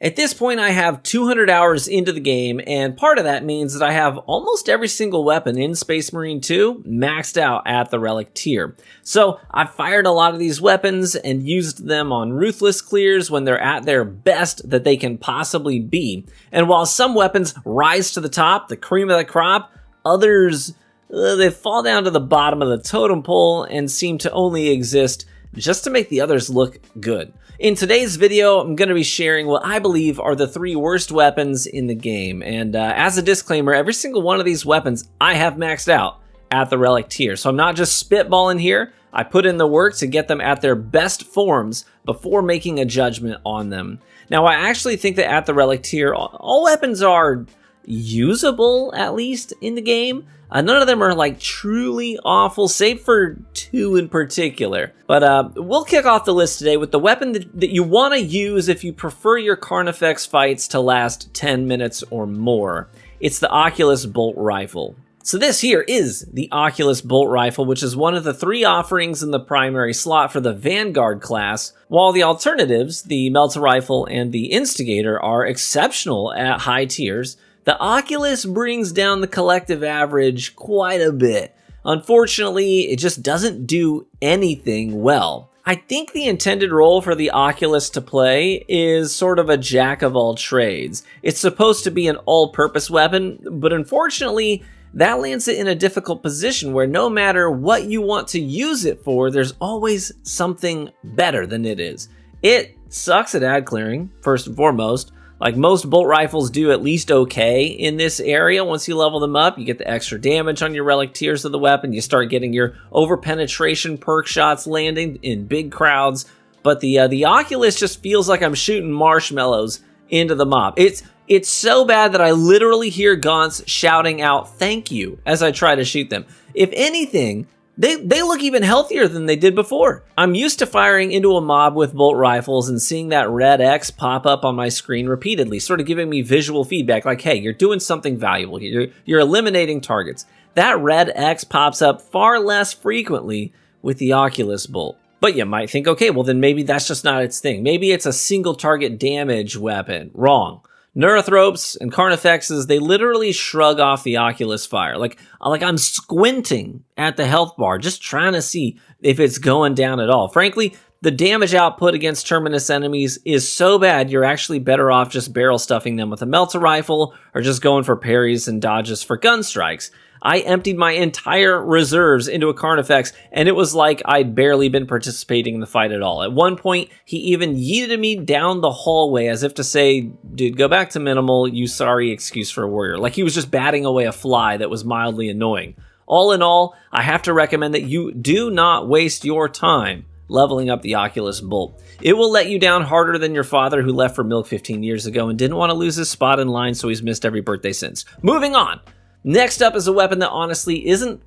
At this point, I have 200 hours into the game, and part of that means that I have almost every single weapon in Space Marine 2 maxed out at the Relic tier. So I've fired a lot of these weapons and used them on Ruthless clears when they're at their best that they can possibly be. And while some weapons rise to the top, the cream of the crop, others, they fall down to the bottom of the totem pole and seem to only exist just to make the others look good. In today's video, I'm going to be sharing what I believe are the 3 worst weapons in the game. And as a disclaimer, every single one of these weapons I have maxed out at the Relic tier. So I'm not just spitballing here. I put in the work to get them at their best forms before making a judgment on them. Now, I actually think that at the Relic tier, all weapons are usable, at least, in the game. None of them are like truly awful, save for 2 in particular. But we'll kick off the list today with the weapon that you want to use if you prefer your Carnifex fights to last 10 minutes or more. It's the Oculus Bolt rifle. So this here is the Oculus Bolt rifle, which is one of the 3 offerings in the primary slot for the Vanguard class, while the alternatives, the Melta rifle and the Instigator, are exceptional at high tiers. The Oculus brings down the collective average quite a bit. Unfortunately, it just doesn't do anything well. I think the intended role for the Oculus to play is sort of a jack of all trades. It's supposed to be an all-purpose weapon, but unfortunately, that lands it in a difficult position where no matter what you want to use it for, there's always something better than it is. It sucks at ad clearing, first and foremost. Like most bolt rifles do at least okay in this area. Once you level them up, you get the extra damage on your relic tiers of the weapon. You start getting your over-penetration perk shots landing in big crowds. But the Oculus just feels like I'm shooting marshmallows into the mob. It's so bad that I literally hear Gaunts shouting out "thank you" as I try to shoot them. If anything, they look even healthier than they did before. I'm used to firing into a mob with bolt rifles and seeing that red X pop up on my screen repeatedly, sort of giving me visual feedback like, hey, you're doing something valuable here. You're eliminating targets. That red X pops up far less frequently with the Oculus Bolt. But you might think, okay, well then maybe that's just not its thing. Maybe it's a single target damage weapon. Wrong. Neurothropes and Carnifexes, they literally shrug off the Oculus fire. Like I'm squinting at the health bar, just trying to see if it's going down at all. Frankly, the damage output against Terminus enemies is so bad, you're actually better off just barrel stuffing them with a Melta rifle or just going for parries and dodges for gun strikes. I emptied my entire reserves into a Carnifex, and it was like I'd barely been participating in the fight at all. At one point, he even yeeted me down the hallway as if to say, dude, go back to minimal, you sorry excuse for a warrior. Like he was just batting away a fly that was mildly annoying. All in all, I have to recommend that you do not waste your time leveling up the Oculus Bolt. It will let you down harder than your father who left for milk 15 years ago and didn't want to lose his spot in line, so he's missed every birthday since. Moving on. Next up is a weapon that honestly isn't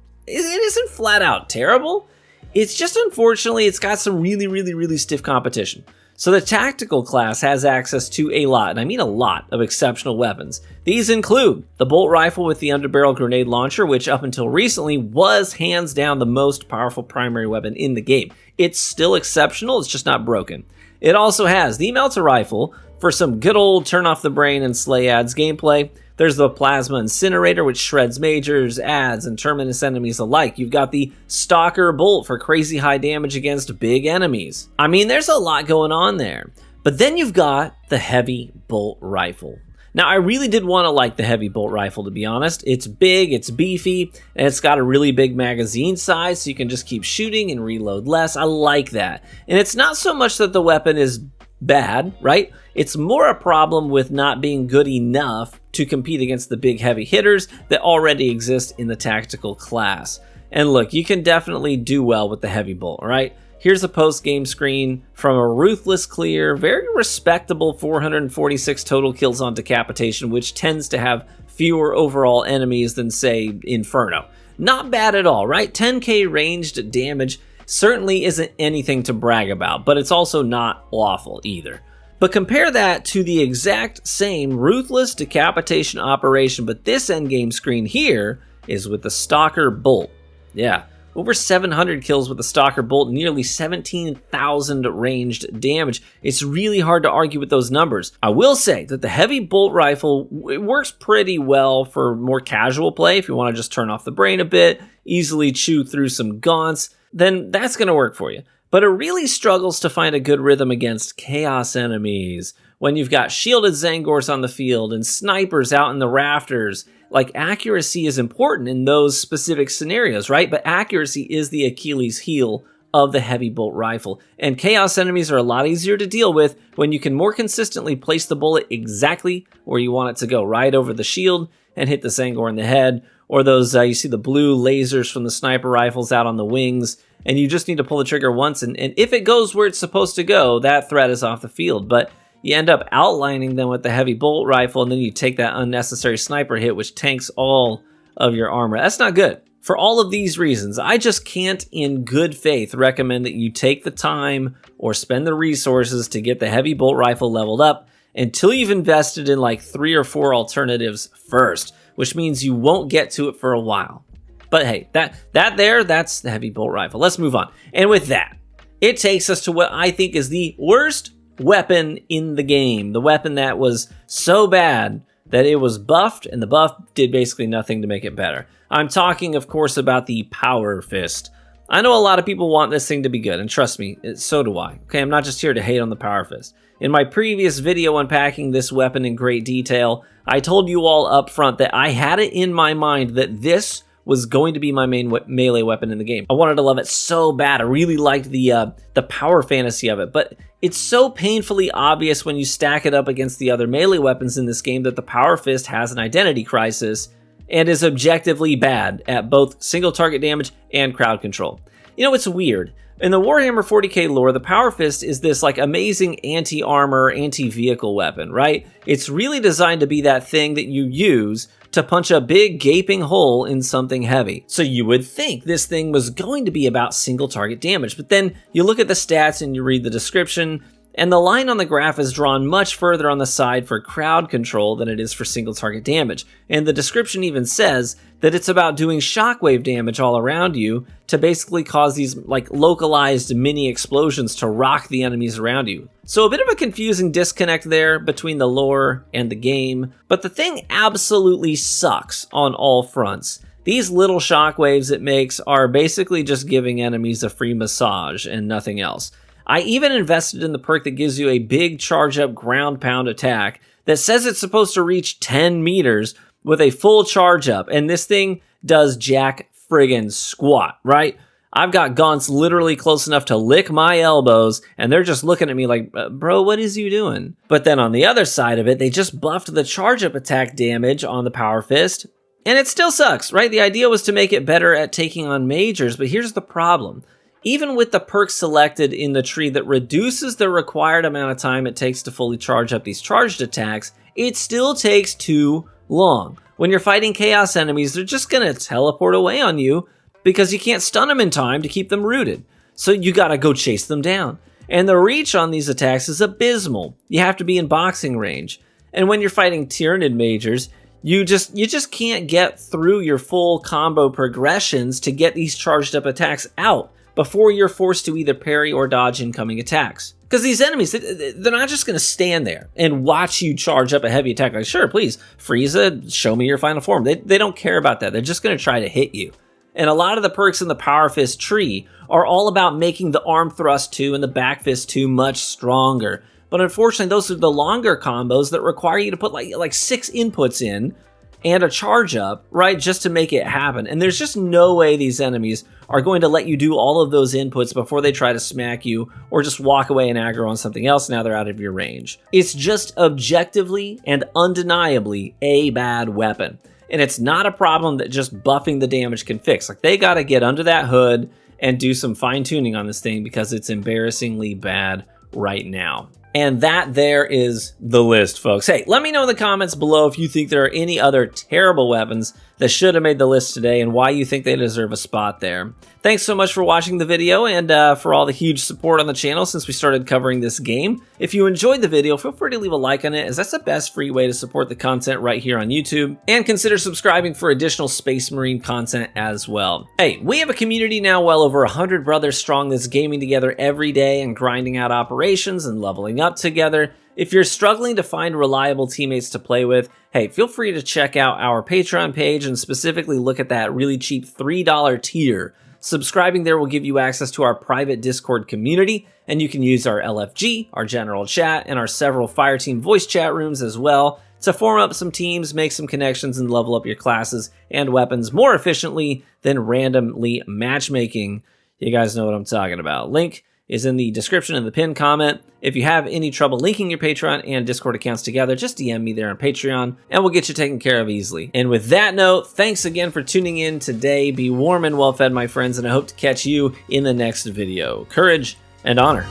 flat out terrible. It's just unfortunately it's got some really stiff competition. So the tactical class has access to a lot, and I mean a lot, of exceptional weapons. These include the bolt rifle with the underbarrel grenade launcher, which up until recently was hands down the most powerful primary weapon in the game. It's still exceptional, it's just not broken. It also has the Melta rifle for some good old turn off the brain and slay ads gameplay. There's the Plasma Incinerator, which shreds majors, ads, and Terminus enemies alike. You've got the Stalker Bolt for crazy high damage against big enemies. I mean, there's a lot going on there. But then you've got the Heavy Bolt Rifle. Now, I really did want to like the Heavy Bolt Rifle, to be honest. It's big, it's beefy, and it's got a really big magazine size, so you can just keep shooting and reload less. I like that. And it's not so much that the weapon is bad, right? It's more a problem with not being good enough to compete against the big heavy hitters that already exist in the tactical class. And look, you can definitely do well with the Heavy Bolt, right? Here's a post-game screen from a Ruthless clear, very respectable 446 total kills on Decapitation, which tends to have fewer overall enemies than, say, Inferno. Not bad at all, right? 10k ranged damage certainly isn't anything to brag about, but it's also not awful either. But compare that to the exact same Ruthless Decapitation operation, but this endgame screen here is with the Stalker Bolt. Yeah, over 700 kills with the Stalker Bolt, nearly 17,000 ranged damage. It's really hard to argue with those numbers. I will say that the heavy bolt rifle, it works pretty well for more casual play. If you want to just turn off the brain a bit, easily chew through some gaunts, then that's going to work for you. But it really struggles to find a good rhythm against chaos enemies. When you've got shielded Zangors on the field and snipers out in the rafters, like, accuracy is important in those specific scenarios, right? But accuracy is the Achilles heel of the heavy bolt rifle. And chaos enemies are a lot easier to deal with when you can more consistently place the bullet exactly where you want it to go, right over the shield and hit the Zangor in the head, or those, you see the blue lasers from the sniper rifles out on the wings, and you just need to pull the trigger once, and if it goes where it's supposed to go, that threat is off the field. But you end up outlining them with the heavy bolt rifle, and then you take that unnecessary sniper hit, which tanks all of your armor. That's not good. For all of these reasons, I just can't in good faith recommend that you take the time or spend the resources to get the heavy bolt rifle leveled up until you've invested in like 3 or 4 alternatives first, which means you won't get to it for a while. But hey, that's the heavy bolt rifle. Let's move on. And with that, it takes us to what I think is the worst weapon in the game. The weapon that was so bad that it was buffed, and the buff did basically nothing to make it better. I'm talking, of course, about the Powerfist. I know a lot of people want this thing to be good, and trust me, so do I. Okay, I'm not just here to hate on the Powerfist. In my previous video unpacking this weapon in great detail, I told you all up front that I had it in my mind that this was going to be my main melee weapon in the game. I wanted to love it so bad. I really liked the power fantasy of it, but it's so painfully obvious when you stack it up against the other melee weapons in this game that the Powerfist has an identity crisis and is objectively bad at both single target damage and crowd control. You know, it's weird. In the Warhammer 40k lore, the Powerfist is this like amazing anti-armor, anti-vehicle weapon, right? It's really designed to be that thing that you use to punch a big gaping hole in something heavy. So you would think this thing was going to be about single target damage, but then you look at the stats and you read the description, and the line on the graph is drawn much further on the side for crowd control than it is for single target damage. And the description even says that it's about doing shockwave damage all around you to basically cause these like localized mini explosions to rock the enemies around you. So a bit of a confusing disconnect there between the lore and the game, but the thing absolutely sucks on all fronts. These little shockwaves it makes are basically just giving enemies a free massage and nothing else. I even invested in the perk that gives you a big charge up ground pound attack that says it's supposed to reach 10 meters with a full charge up, and this thing does jack friggin' squat, right? I've got gaunts literally close enough to lick my elbows, and they're just looking at me like, bro, what is you doing? But then on the other side of it, they just buffed the charge up attack damage on the Powerfist, and it still sucks, right? The idea was to make it better at taking on majors, but here's the problem. Even with the perk selected in the tree that reduces the required amount of time it takes to fully charge up these charged attacks, it still takes too long. When you're fighting chaos enemies, they're just gonna teleport away on you because you can't stun them in time to keep them rooted. So you gotta go chase them down. And the reach on these attacks is abysmal. You have to be in boxing range. And when you're fighting Tyranid majors, you just can't get through your full combo progressions to get these charged up attacks out before you're forced to either parry or dodge incoming attacks. Because these enemies, they're not just going to stand there and watch you charge up a heavy attack. Like, sure, please, Frieza, show me your final form. They don't care about that. They're just going to try to hit you. And a lot of the perks in the Power Fist tree are all about making the arm thrust 2 and the back fist 2 much stronger. But unfortunately, those are the longer combos that require you to put like 6 inputs in and a charge up, right, just to make it happen. And there's just no way these enemies are going to let you do all of those inputs before they try to smack you or just walk away and aggro on something else now they're out of your range. It's just objectively and undeniably a bad weapon. And it's not a problem that just buffing the damage can fix. Like, they got to get under that hood and do some fine tuning on this thing because it's embarrassingly bad right now. And that there is the list, folks. Hey, let me know in the comments below if you think there are any other terrible weapons that should have made the list today and why you think they deserve a spot there. Thanks so much for watching the video and for all the huge support on the channel since we started covering this game. If you enjoyed the video, feel free to leave a like on it, as that's the best free way to support the content right here on YouTube. And consider subscribing for additional Space Marine content as well. Hey, we have a community now well over 100 brothers strong that's gaming together every day and grinding out operations and leveling up together. If you're struggling to find reliable teammates to play with, hey, feel free to check out our Patreon page and specifically look at that really cheap $3 tier. Subscribing there will give you access to our private Discord community, and you can use our LFG, our general chat, and our several Fireteam voice chat rooms as well to form up some teams, make some connections, and level up your classes and weapons more efficiently than randomly matchmaking. You guys know what I'm talking about. Link is in the description and the pinned comment. If you have any trouble linking your Patreon and Discord accounts together, just DM me there on Patreon and we'll get you taken care of easily. And with that note, thanks again for tuning in today. Be warm and well fed, my friends, and I hope to catch you in the next video. Courage and honor.